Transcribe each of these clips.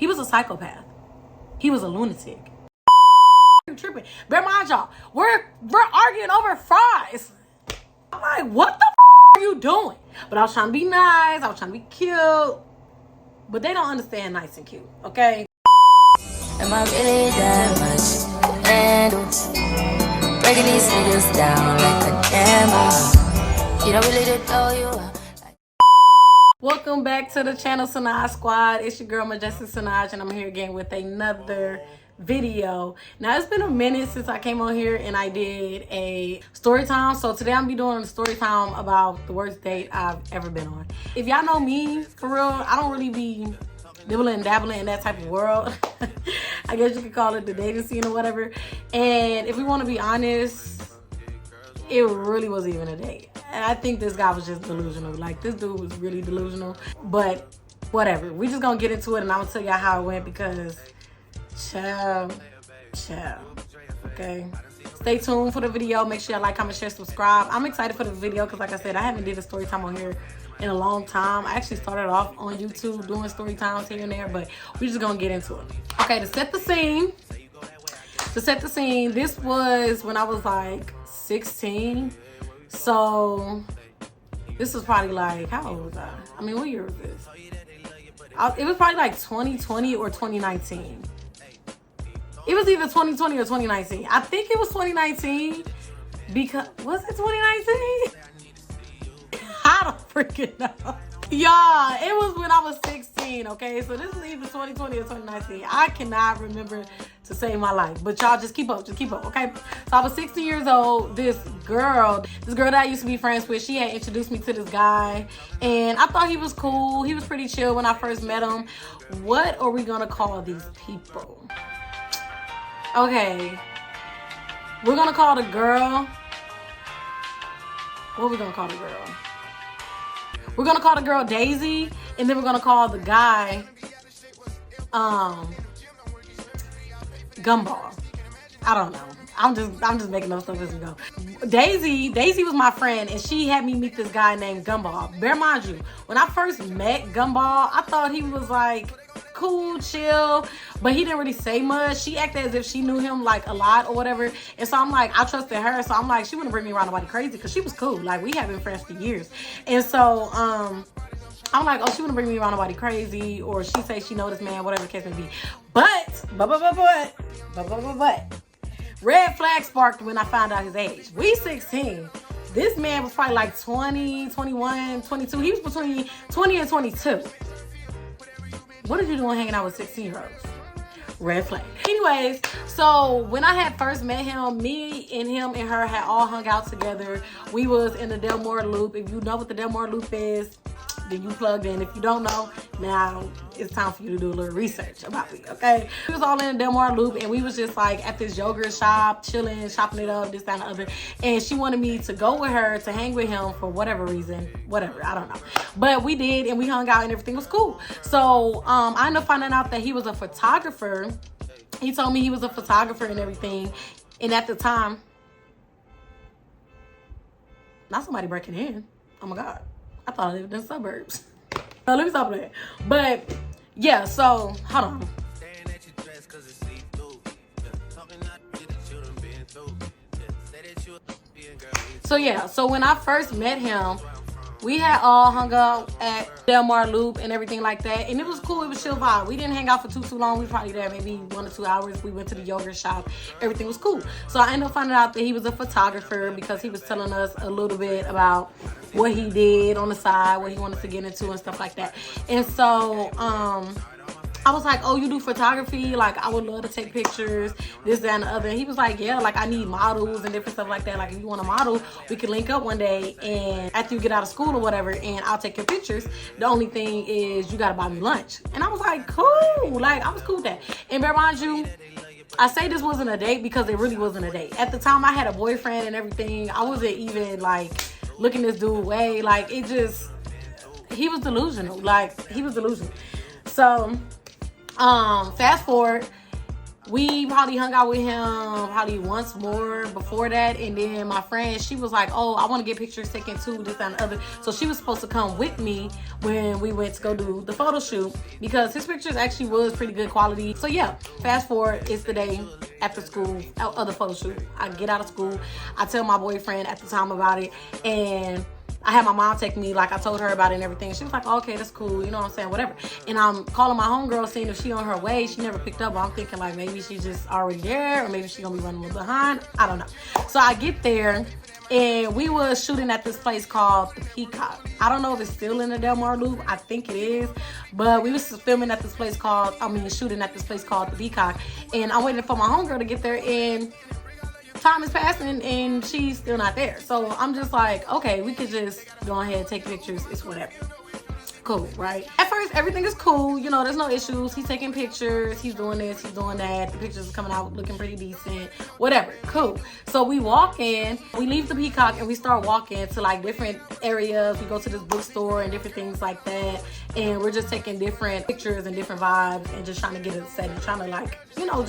He was a psychopath. He was a lunatic. Tripping. Bear mind y'all, we're arguing over fries. I'm like, what the are you doing? But I was trying to be nice. I was trying to be cute. But they don't understand nice and cute, okay? Am I really that much to handle? Breaking these niggas down like a camera. You don't really know you. Welcome back to the channel, Senoj Squad. It's your girl, Majestic Senoj, and I'm here again with another video. Now, it's been a minute since I came on here and I did a story time. So today I'm gonna be doing a story time about the worst date I've ever been on. If y'all know me, for real, I don't really be dibbling and dabbling in that type of world. I guess you could call it the dating scene or whatever. And if we want to be honest, it really wasn't even a date. And I think this guy was just delusional. Like, this dude was really delusional. But whatever. We just gonna get into it and I'm gonna tell y'all how it went because child. Okay. Stay tuned for the video. Make sure y'all like, comment, share, subscribe. I'm excited for the video because, like I said, I haven't did a story time on here in a long time. I actually started off on YouTube doing story times here and there, but we're just gonna get into it. Okay, to set the scene, this was when I was like 16. So this was probably like, how old was I? I mean, what year was this? It was probably like 2020 or 2019. It was either 2020 or 2019. I think it was 2019 because, was it 2019? I don't freaking know. Y'all, it was when I was 16, okay? So this is either 2020 or 2019. I cannot remember to save my life. But y'all just keep up, okay? So I was 16 years old. This girl that I used to be friends with, she had introduced me to this guy. And I thought he was cool. He was pretty chill when I first met him. What are we gonna call these people? Okay. We're gonna call the girl. What are we gonna call the girl? We're gonna call the girl Daisy, and then we're gonna call the guy Gumball. I don't know. I'm just making up stuff as we go. Daisy was my friend, and she had me meet this guy named Gumball. Bear mind you, when I first met Gumball, I thought he was like cool, chill, but he didn't really say much. She acted as if she knew him like a lot or whatever, and so I'm like, I trusted her, so I'm like, she wouldn't bring me around nobody crazy because she was cool. Like, we have been friends for years, and so I'm like, oh, she wouldn't bring me around nobody crazy, or she say she know this man, whatever the case may be. But red flag sparked when I found out his age. We 16. This man was probably like 20, 21, 22. He was between 20 and 22. What are you doing hanging out with 16-year-olds? Red flag. Anyways, so when I had first met him, me and him and her had all hung out together. We was in the Delmore Loop. If you know what the Delmore Loop is, then you plugged in. If you don't know, now it's time for you to do a little research about me, okay? We was all in the Delmore Loop, and we was just like at this yogurt shop, chilling, shopping it up, this, that, and the other. And she wanted me to go with her to hang with him for whatever reason. Whatever, I don't know. But we did, and we hung out, and everything was cool. So I ended up finding out that he was a photographer. He told me he was a photographer and everything. And at the time, not somebody breaking in. Oh my God. I thought I lived in the suburbs. So let me stop that. But yeah, so hold on. So yeah, so when I first met him, we had all hung out at Delmar Loop and everything like that. And it was cool. It was chill vibe. We didn't hang out for too long. We were probably there maybe 1 or 2 hours. We went to the yogurt shop. Everything was cool. So I ended up finding out that he was a photographer because he was telling us a little bit about what he did on the side, what he wanted to get into and stuff like that. And so I was like, oh, you do photography? Like, I would love to take pictures, this, that, and the other. And he was like, yeah, like, I need models and different stuff like that. Like, if you want a model, we can link up one day and after you get out of school or whatever, and I'll take your pictures. The only thing is you got to buy me lunch. And I was like, cool. Like, I was cool with that. And bear mind you, I say this wasn't a date because it really wasn't a date. At the time, I had a boyfriend and everything. I wasn't even, like, looking this dude away. Like, it just, he was delusional. Like, he was delusional. So fast forward, we probably hung out with him probably once more before that. And then my friend, she was like, oh, I want to get pictures taken too, this, that, and the other. So she was supposed to come with me when we went to go do the photo shoot, because his pictures actually was pretty good quality. So yeah, fast forward, it's the day after school, other photo shoot. I get out of school, I tell my boyfriend at the time about it, and I had my mom text me, like I told her about it and everything. She was like, oh, okay, that's cool, you know what I'm saying, whatever. And I'm calling my homegirl, seeing if she on her way. She never picked up, but I'm thinking like maybe she's just already there, or maybe she gonna be running a little behind. I don't know. So I get there, and we was shooting at this place called the Peacock. I don't know if it's still in the Del Mar Loop. I think it is. But we was filming at this place called, shooting at this place called the Peacock. And I'm waiting for my homegirl to get there, and time is passing and she's still not there. So I'm just like, okay, we could just go ahead, take pictures, it's whatever. Cool, right? At first, everything is cool. You know, there's no issues. He's taking pictures. He's doing this. He's doing that. The pictures are coming out looking pretty decent. Whatever. Cool. So we walk in. We leave the Peacock and we start walking to like different areas. We go to this bookstore and different things like that. And we're just taking different pictures and different vibes and just trying to get it set and trying to like, you know, we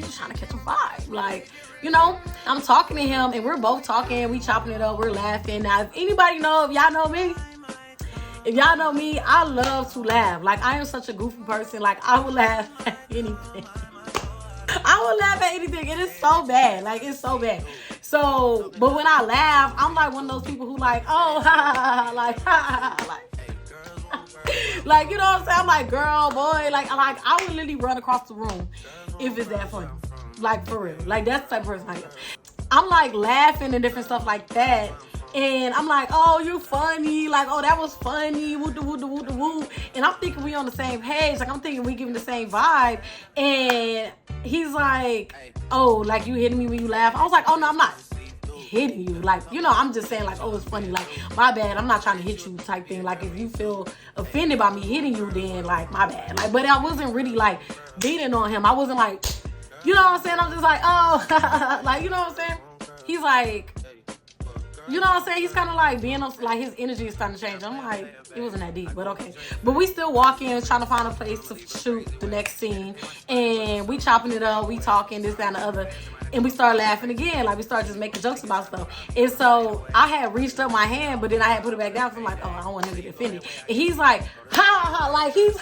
just trying to catch a vibe. Like, you know, I'm talking to him and we're both talking. We chopping it up. We're laughing. Now, if anybody know, if y'all know me, I love to laugh. Like, I am such a goofy person. Like, I will laugh at anything. I will laugh at anything. It is so bad. Like, it's so bad. So, but when I laugh, I'm like one of those people who like, oh, ha, ha, ha, like, ha, ha, ha, like. Like, you know what I'm saying? I'm like, girl, boy, like I would literally run across the room if it's that funny. Like, for real. Like, that's the type of person I am. I'm like laughing and different stuff like that. And I'm like, oh, you funny. Like, oh, that was funny. Woo, woo, woo, woo, woo. And I'm thinking we on the same page. Like, I'm thinking we giving the same vibe. And he's like, oh, like you hitting me when you laugh. I was like, oh, no, I'm not hitting you. Like, you know, I'm just saying like, oh, it's funny. Like, my bad. I'm not trying to hit you type thing. Like, if you feel offended by me hitting you, then like, my bad. Like, but I wasn't really like beating on him. I wasn't like, you know what I'm saying? I'm just like, oh, like, you know what I'm saying? He's like, you know what I'm saying? He's kind of like being, like his energy is starting to change. I'm like, it wasn't that deep, but okay. But we still walking, trying to find a place to shoot the next scene. And we chopping it up, we talking, this, that, and the other. And we started laughing again. Like, we started just making jokes about stuff. And so I had reached up my hand, but then I had put it back down. So I'm like, oh, I don't want him to get offended. And he's like, ha, ha, like he's...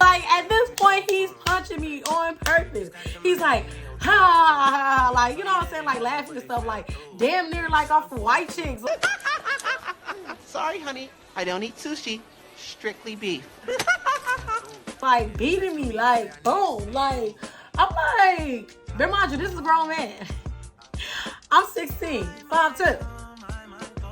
Like, at this point, he's punching me on purpose. He's like, ha, ha, ha, like, you know what I'm saying? Like, laughing and stuff, like, damn near like off of White Chicks. Sorry, honey. I don't eat sushi. Strictly beef. Like, beating me, like, boom. Like, I'm like, bear mind you, this is a grown man. I'm 16, 5'2".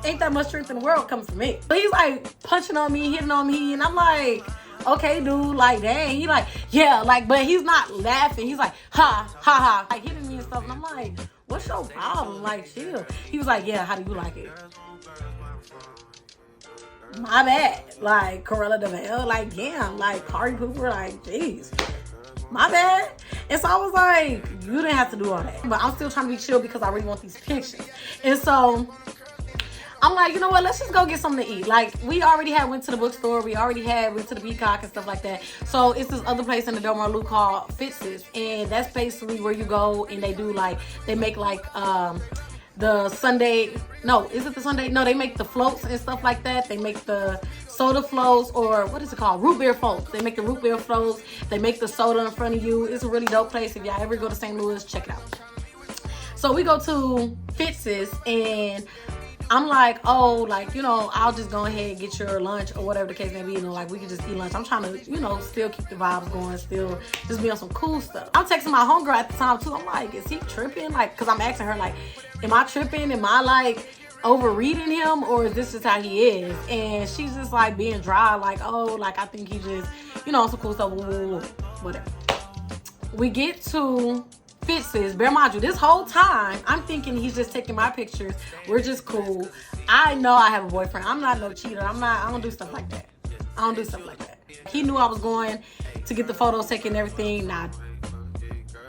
Ain't that much strength in the world coming from me. But he's like punching on me, hitting on me, and I'm like, okay, dude, like, dang. He like, yeah, like, but he's not laughing. He's like, ha, ha, ha, like hitting me and stuff. And I'm like, what's your problem? Like, chill. He was like, yeah, how do you like it? My bad. Like, Corella DeVille, like, damn, like, Cardi Cooper, like, jeez. My bad. And so I was like, you didn't have to do all that. But I'm still trying to be chill because I really want these pictures. And so I'm like, you know what? Let's just go get something to eat. Like, we already went to the bookstore. We already went to the Peacock and stuff like that. So it's this other place in the Del Mar Loop called Fitz's. And that's basically where you go and they do like, they make like, the Sunday, no, is it the Sunday? No, they make the floats and stuff like that. They make the soda floats, or what is it called? Root beer floats. They make the root beer floats. They make the soda in front of you. It's a really dope place. If y'all ever go to St. Louis, check it out. So we go to Fitz's and I'm like, oh, like, you know, I'll just go ahead and get your lunch or whatever the case may be. You know, like, we can just eat lunch. I'm trying to, you know, still keep the vibes going, still just be on some cool stuff. I'm texting my homegirl at the time, too. I'm like, is he tripping? Like, because I'm asking her, like, am I tripping? Am I, like, overreading him? Or is this just how he is? And she's just, like, being dry, like, oh, like, I think he just, you know, on some cool stuff, whatever. We get to Fitz's. Bear mind you, this whole time I'm thinking he's just taking my pictures. We're just cool. I know I have a boyfriend. I'm not no cheater. I don't do stuff like that. I don't do stuff like that. He knew I was going to get the photos taken and everything. Nah,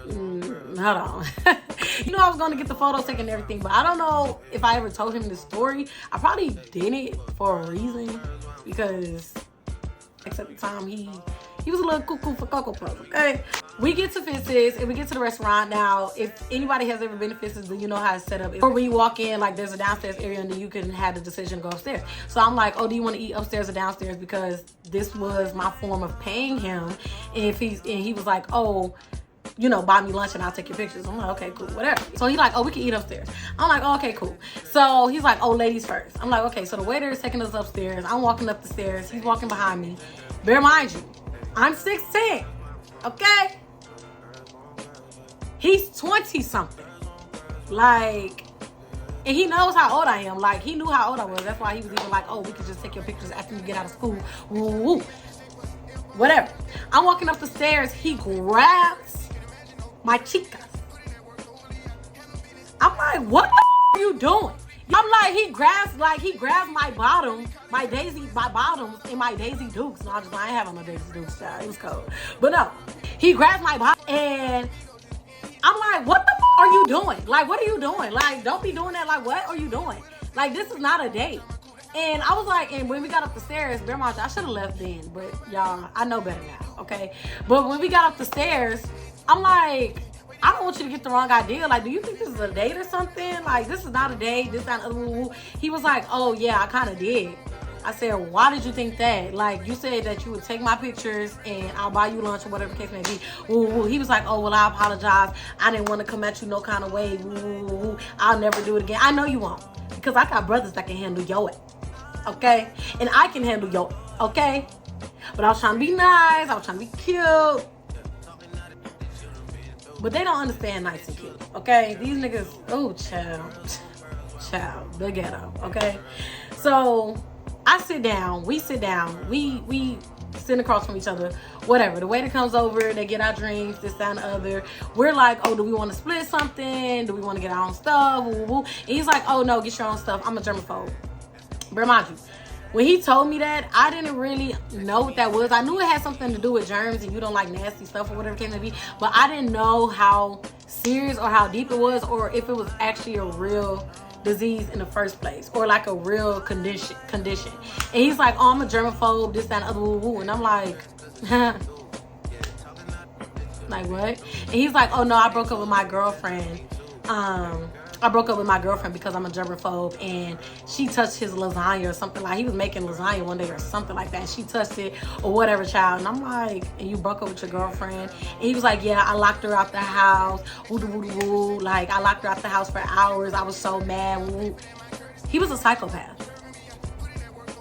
hold on. You know I was going to get the photos taken and everything, but I don't know if I ever told him this story. I probably did it for a reason, because at the time he He was a little cuckoo for Cocoa Puffs, okay? We get to Fist's and we get to the restaurant. Now, if anybody has ever been to Fist's, then you know how it's set up. Or when you walk in, like there's a downstairs area and then you can have the decision to go upstairs. So I'm like, oh, do you want to eat upstairs or downstairs? Because this was my form of paying him. And he was like, oh, you know, buy me lunch and I'll take your pictures. I'm like, okay, cool, whatever. So he's like, oh, we can eat upstairs. I'm like, oh, okay, cool. So he's like, oh, ladies first. I'm like, okay. So the waiter is taking us upstairs. I'm walking up the stairs. He's walking behind me. Bear mind you, I'm 6'10", okay? He's 20-something. Like, and he knows how old I am. Like, he knew how old I was. That's why he was even like, oh, we could just take your pictures after you get out of school. Woo, woo. Whatever. I'm walking up the stairs. He grabs my chicas. I'm like, what the are you doing? I'm like, he grabs my bottom, my bottoms and my Daisy Dukes. No, I ain't having no Daisy Dukes, child. It was cold. But no, he grabs my bottom and I'm like, what the are you doing? Like, what are you doing? Like, don't be doing that. Like, what are you doing? Like, this is not a date. And I was like, and when we got up the stairs, bear mind you, I should have left then, but y'all, I know better now, okay? But when we got up the stairs, I'm like, I don't want you to get the wrong idea. Like, do you think this is a date or something? Like, this is not a date. This not. He was like, oh yeah, I kind of did. I said, why did you think that? Like, you said that you would take my pictures and I'll buy you lunch or whatever the case may be. He was like, oh, well, I apologize. I didn't want to come at you no kind of way. I'll never do it again. I know you won't, because I got brothers that can handle your ass, okay? And I can handle your, okay? But I was trying to be nice. I was trying to be cute. But they don't understand nice and cute, okay? These niggas, oh, child, the ghetto, okay? So I sit down, we sit down, we sit across from each other, whatever. The waiter comes over, they get our drinks, this, that, and the other. We're like, oh, do we want to split something? Do we want to get our own stuff? And he's like, oh, no, get your own stuff. I'm a germaphobe. Bear mind you, when he told me that, I didn't really know what that was. I knew it had something to do with germs and you don't like nasty stuff or whatever it came to be, but I didn't know how serious or how deep it was, or if it was actually a real disease in the first place, or like a real condition. And he's like, oh, I'm a germaphobe, this, that, and other, and I'm like, like what? And he's like, oh no, I broke up with my girlfriend. I broke up with my girlfriend because I'm a germaphobe, and she touched his lasagna or something. Like, he was making lasagna one day or something like that, and she touched it or whatever, child. And I'm like, and you broke up with your girlfriend? And he was like, yeah, I locked her out the house. Like, I locked her out the house for hours. I was so mad. He was a psychopath.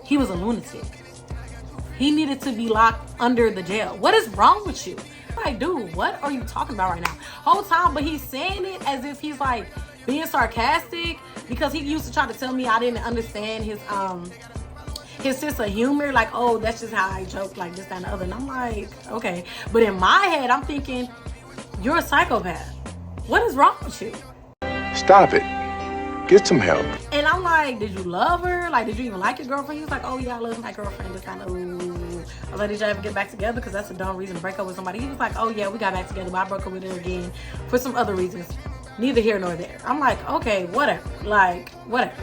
He was a lunatic. He needed to be locked under the jail. What is wrong with you? Like, dude, what are you talking about right now? Whole time, but he's saying it as if he's like being sarcastic, because he used to try to tell me I didn't understand his sense of humor. Like, oh, that's just how I joke, like this, that, and the other. And I'm like, okay. But in my head, I'm thinking, you're a psychopath. What is wrong with you? Stop it. Get some help. And I'm like, did you love her? Like, did you even like your girlfriend? He was like, oh yeah, I love my girlfriend. This kind of, I was like, did y'all ever get back together? Because that's a dumb reason to break up with somebody. He was like, oh yeah, we got back together, but I broke up with her again for some other reasons. Neither here nor there. I'm like, okay, whatever. Like, whatever.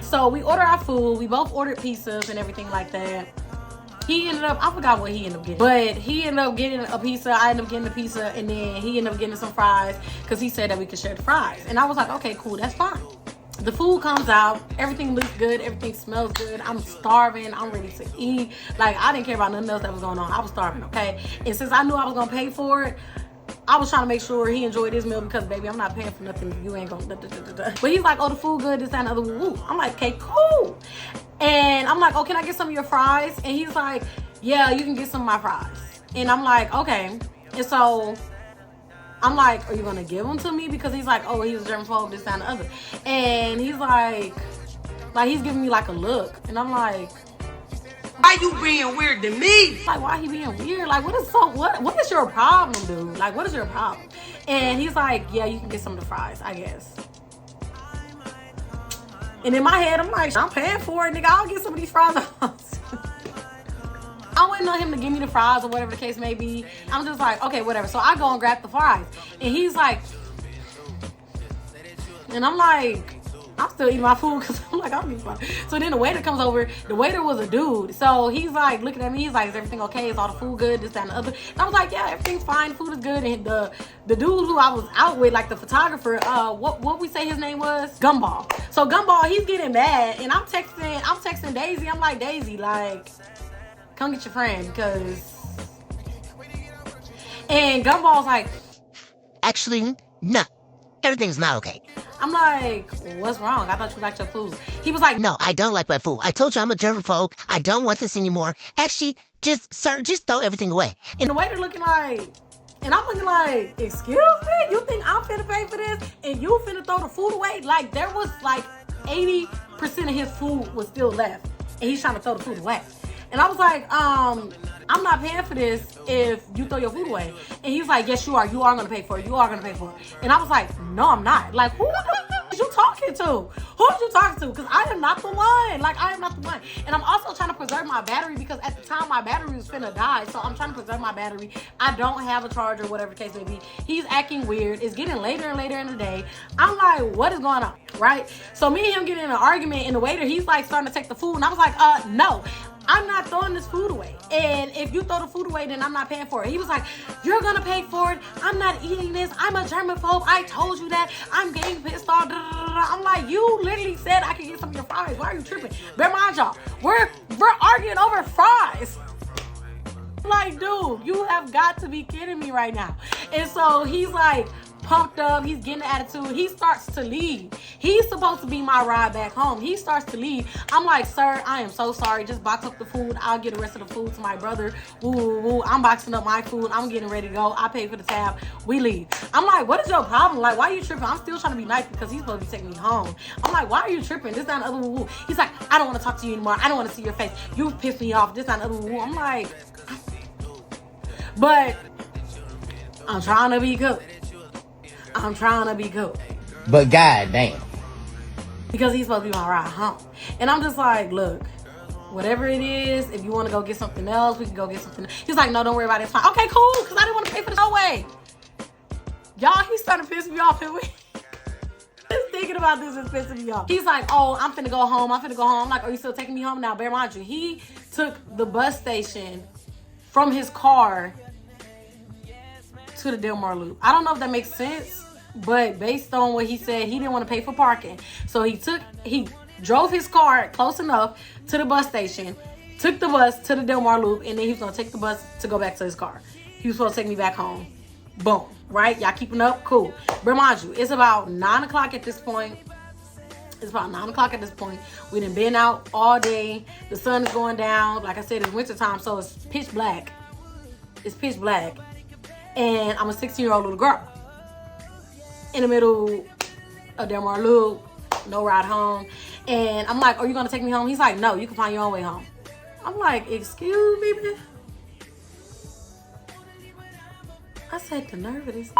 So we order our food. We both ordered pizzas and everything like that. He ended up, I forgot what he ended up getting, but he ended up getting a pizza. I ended up getting a pizza, and then he ended up getting some fries because he said that we could share the fries. And I was like, okay, cool, that's fine. The food comes out, everything looks good, everything smells good. I'm starving, I'm ready to eat. Like, I didn't care about nothing else that was going on. I was starving, okay? And since I knew I was gonna pay for it, I was trying to make sure he enjoyed his meal, because baby, I'm not paying for nothing if you ain't gonna But he's like, oh, the food good, this, that, and other. Woo. I'm like, okay, cool. And I'm like, oh, can I get some of your fries? And he's like, yeah, you can get some of my fries. And I'm like, okay. And so I'm like, are you gonna give them to me? Because he's like, oh, he's a germaphobe, this, that, and the other. And he's like he's giving me like a look. And I'm like, Why you being weird to me? like, why he being weird? Like, what is your problem, dude? Like, what is your problem? And he's like, yeah, you can get some of the fries, I guess. And in my head, I'm like, I'm paying for it, nigga. I'll get some of these fries. I'm waiting on him to give me the fries or whatever the case may be. I'm just like, okay, whatever. So I go and grab the fries. And he's like, and I'm like, I'm still eating my food because I'm like, I'm eating fine. So then the waiter comes over. The waiter was a dude. So he's like looking at me. He's like, is everything okay? Is all the food good? This, that, and the other. And I was like, yeah, everything's fine. Food is good. And the dude who I was out with, like the photographer, what we say his name was? Gumball. So Gumball, he's getting mad. And I'm texting Daisy. I'm like, Daisy, like, come get your friend because... And Gumball's like... Actually, no. Everything's not okay. I'm like, what's wrong? I thought you liked your food. He was like, No, I don't like my food. I told you I'm a germaphobe. I don't want this anymore. Actually, just throw everything away. and the waiter looking like, and I'm looking like, excuse me? You think I'm finna pay for this? And you finna throw the food away? Like, there was like 80% of his food was still left. And he's trying to throw the food away. And I was like, I'm not paying for this if you throw your food away. And he's like, yes, you are. You are going to pay for it. You are going to pay for it. And I was like, no, I'm not. Like, who are you talking to? Who are you talking to? Because I am not the one. Like, I am not the one. And I'm also trying to preserve my battery because at the time my battery was finna die. So I'm trying to preserve my battery. I don't have a charger, whatever the case may be. He's acting weird. It's getting later and later in the day. I'm like, what is going on? Right? So me and him getting in an argument, and the waiter, he's like starting to take the food. And I was like, no. I'm not throwing this food away. And if you throw the food away, then I'm not paying for it. He was like, you're gonna pay for it. I'm not eating this. I'm a germaphobe. I told you that. I'm getting pissed off. I'm like, you literally said I could get some of your fries. Why are you tripping? Bear mind y'all, we're arguing over fries. Like, dude, you have got to be kidding me right now. And so he's like, pumped up, he's getting the attitude, he starts to leave. He's supposed to be my ride back home. He starts to leave. I'm like, sir, I am so sorry. Just box up the food. I'll get the rest of the food to my brother. Woo, woo, woo. I'm boxing up my food. I'm getting ready to go. I pay for the tab. We leave. I'm like, what is your problem? Like, why are you tripping? I'm still trying to be nice because he's supposed to be taking me home. I'm like, why are you tripping? This, that, and other, woo, woo. He's like, I don't want to talk to you anymore. I don't want to see your face. You pissed me off. This, that, and other, woo, woo. I'm like, but I'm trying to be good. I'm trying to be cool. But goddamn. Because he's supposed to be my ride home. And I'm just like, look, whatever it is, if you want to go get something else, we can go get something else. He's like, no, don't worry about it. It's fine. Okay, cool, because I didn't want to pay for the no way. Y'all, he's starting to piss me off. Just thinking about this is pissing me off. He's like, oh, I'm finna go home. I'm like, are you still taking me home now? Bear mind you, he took the bus station from his car to the Del Mar Loop. I don't know if that makes sense. But based on what he said, he didn't want to pay for parking. So he drove his car close enough to the bus station, took the bus to the Del Mar Loop, and then he was going to take the bus to go back to his car. He was supposed to take me back home. Boom. Right? Y'all keeping up? Cool. But mind you, it's about 9 o'clock at this point. We done been out all day. The sun is going down. Like I said, it's wintertime, so it's pitch black. And I'm a 16-year-old little girl. In the middle of Del Mar Loop, no ride home. And I'm like, are you going to take me home? He's like, no, you can find your own way home. I'm like, excuse me, man. I said, the nerve of this.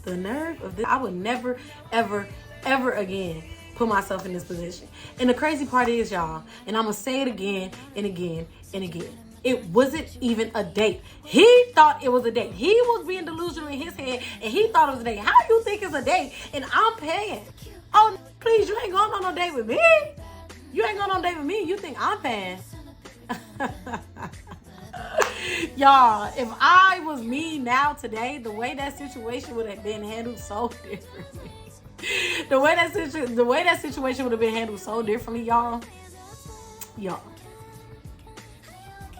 The nerve of this. I would never, ever, ever again put myself in this position. And the crazy part is, y'all, and I'm going to say it again and again and again. It wasn't even a date. He thought it was a date. He was being delusional in his head, and he thought it was a date. How you think it's a date, and I'm paying? Oh, please, you ain't going on no date with me. You ain't going on a date with me. You think I'm paying? Y'all, if I was me now today, the way that situation would have been handled so differently. The way that situation would have been handled so differently, y'all.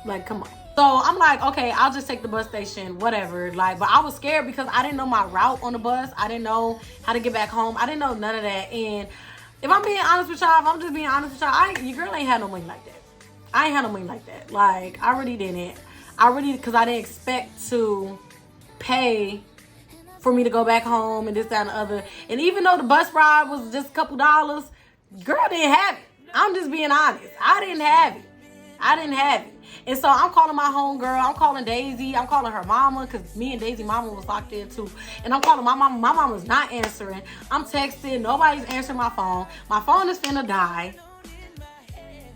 Like, come on. So I'm like, okay, I'll just take the bus station, whatever. Like, but I was scared because I didn't know my route on the bus. I didn't know how to get back home. I didn't know none of that. And if I'm being honest with y'all, if I'm just being honest with y'all, your girl ain't had no money like that. I ain't had no money like that. Like, I really didn't. Because I didn't expect to pay for me to go back home and this, that, and the other. And even though the bus ride was just a couple dollars, girl didn't have it. I'm just being honest. I didn't have it. And so I'm calling my homegirl. I'm calling Daisy. I'm calling her mama because me and Daisy mama was locked in too. And I'm calling my mama. My mama's not answering. I'm texting. Nobody's answering my phone. My phone is finna die.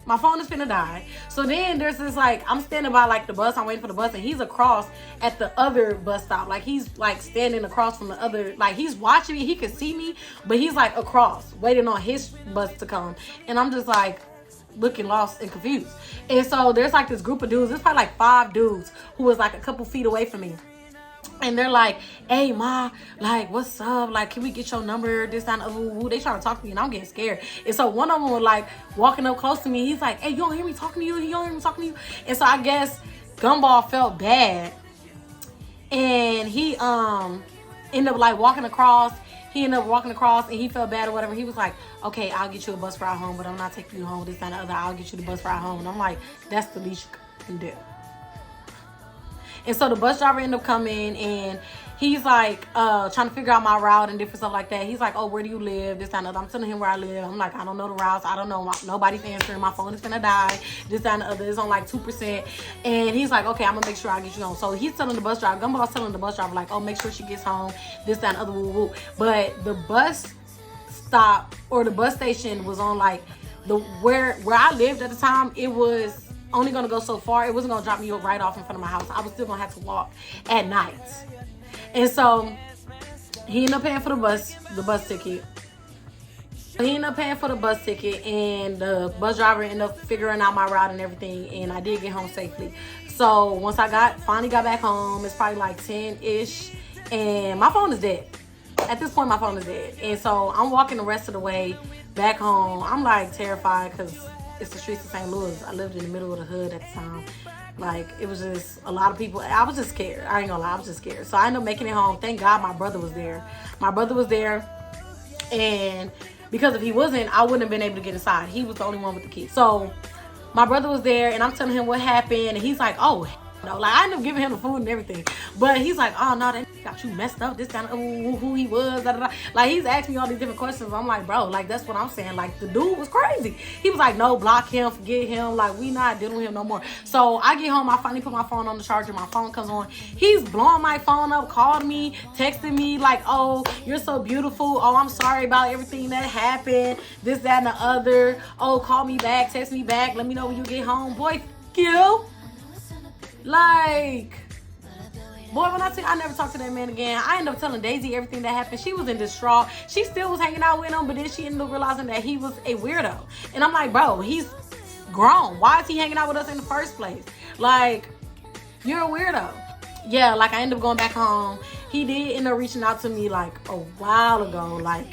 My phone is finna die. So then there's this like, I'm standing by like the bus. I'm waiting for the bus, and he's across at the other bus stop. Like he's like standing across from the other, like he's watching me. He could see me, but he's like across, waiting on his bus to come. And I'm just like looking lost and confused. And so there's like this group of dudes. There's probably like 5 dudes who was like a couple feet away from me. And they're like, hey, ma, like, what's up? Like, can we get your number? This, that, and they trying to talk to me, and I'm getting scared. And so one of them was, like, walking up close to me. He's like, hey, you don't hear me talking to you? You don't hear me talking to you? And so I guess Gumball felt bad. And he ended up, like, walking across. He ended up walking across, and he felt bad or whatever. He was like, okay, I'll get you a bus ride home, but I'm not taking you home. This, that, and the other. I'll get you the bus ride home. And I'm like, that's the least you can do. And so the bus driver ended up coming, and he's like trying to figure out my route and different stuff like that. He's like, oh, where do you live? This, that, and the other. I'm telling him where I live. I'm like, I don't know the routes. I don't know. Nobody's answering. My phone is gonna die. This, that, and the other. It's on like 2%. And he's like, okay, I'm gonna make sure I get you home. So he's telling the bus driver, Gumball's telling the bus driver, like, oh, make sure she gets home. This, that, and the other. Woo, woo. But the bus stop or the bus station was on like where I lived at the time. It was only gonna go so far. It wasn't gonna drop me right off in front of my house. I was still gonna have to walk at night. And so he ended up paying for the bus ticket. He ended up paying for the bus ticket, and the bus driver ended up figuring out my route and everything, and I did get home safely. So once I finally got back home, it's probably like 10-ish, and my phone is dead. At this point, my phone is dead. And so I'm walking the rest of the way back home. I'm like terrified because it's the streets of St. Louis. I lived in the middle of the hood at the time. Like, it was just a lot of people. I was just scared. I ain't gonna lie, I was just scared. So I ended up making it home. Thank God my brother was there. My brother was there. And because if he wasn't, I wouldn't have been able to get inside. He was the only one with the key. So my brother was there, and I'm telling him what happened. And he's like, oh, no. Like, I ended up giving him the food and everything. But he's like, oh, no, that got you messed up. This kind of who he was. Da, da, da. Like, he's asking me all these different questions. I'm like, bro, like, that's what I'm saying. Like, the dude was crazy. He was like, no, block him, forget him. Like, we not dealing with him no more. So I get home. I finally put my phone on the charger. My phone comes on. He's blowing my phone up, called me, texted me like, oh, you're so beautiful. Oh, I'm sorry about everything that happened. This, that, and the other. Oh, call me back, text me back. Let me know when you get home. Boy, you. Like, boy, when I tell you I never talked to that man again. I ended up telling Daisy everything that happened. She was in distraught. She still was hanging out with him, but then she ended up realizing that he was a weirdo. And I'm like, bro, he's grown. Why is he hanging out with us in the first place? Like, you're a weirdo. Yeah, like, I ended up going back home. He did end up reaching out to me like a while ago. Like,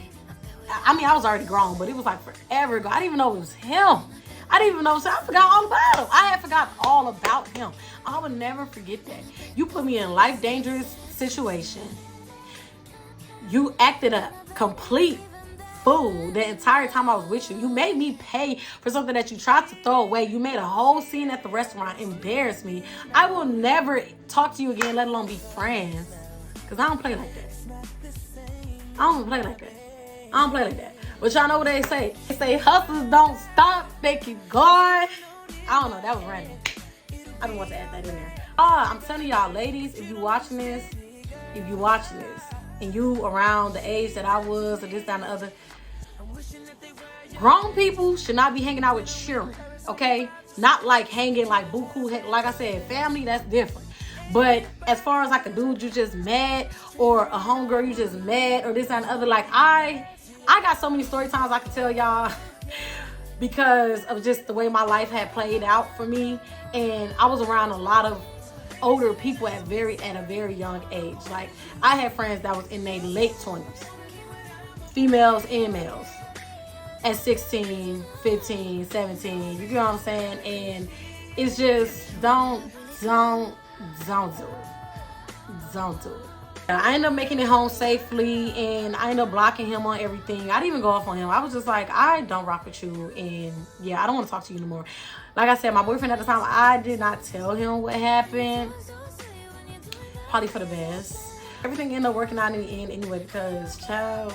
I mean, I was already grown, but it was like forever ago. I didn't even know it was him. I didn't even know. So I forgot all about him. I had forgot all about him. I would never forget that. You put me in a life dangerous situation. You acted a complete fool the entire time I was with you. You made me pay for something that you tried to throw away. You made a whole scene at the restaurant. Embarrassed me. I will never talk to you again, let alone be friends. Because I don't play like that. I don't play like that. I don't play like that. But y'all know what they say. They say hustlers don't stop, they keep going. I don't know, that was random. I didn't want to add that in there. I'm telling y'all, ladies, if you watching this, and you around the age that I was, or this, that, and the other, grown people should not be hanging out with children, okay? Not like hanging like buku, like I said, family, that's different. But as far as like a dude you just met, or a homegirl you just met, or this, that, and the other, like I got so many story times I can tell y'all because of just the way my life had played out for me. And I was around a lot of older people at a very young age. Like, I had friends that was in their late 20s, females and males, at 16, 15, 17, you know what I'm saying? And it's just, don't do it. Don't do it. I ended up making it home safely, and I ended up blocking him on everything. I didn't even go off on him. I was just like, I don't rock with you, and yeah, I don't want to talk to you anymore. Like I said, my boyfriend at the time, I did not tell him what happened. Probably for the best. Everything ended up working out in the end anyway, because, child.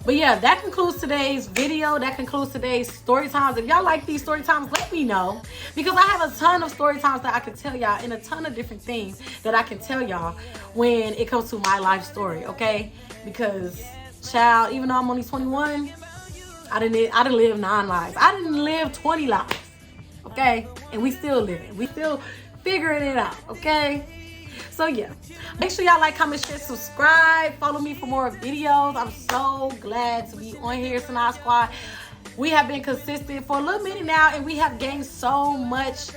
But yeah, that concludes today's video. That concludes today's story times. If y'all like these story times, let me know. Because I have a ton of story times that I can tell y'all, and a ton of different things that I can tell y'all when it comes to my life story, okay? Because, child, even though I'm only 21, I didn't live 9 lives. I didn't live 20 lives. Okay? And we still living. We still figuring it out. Okay? So yeah. Make sure y'all like, comment, share, subscribe. Follow me for more videos. I'm so glad to be on here, Senoj Squad. We have been consistent for a little minute now, and we have gained so much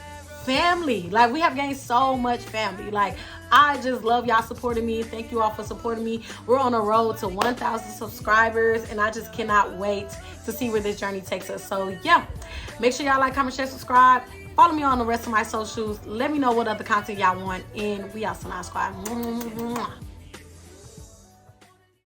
family. Like, we have gained so much family. Like, I just love y'all supporting me. Thank you all for supporting me. We're on a road to 1,000 subscribers, and I just cannot wait to see where this journey takes us. So yeah, make sure y'all like, comment, share, subscribe. Follow me on the rest of my socials. Let me know what other content y'all want, and we out, Senoj Squad.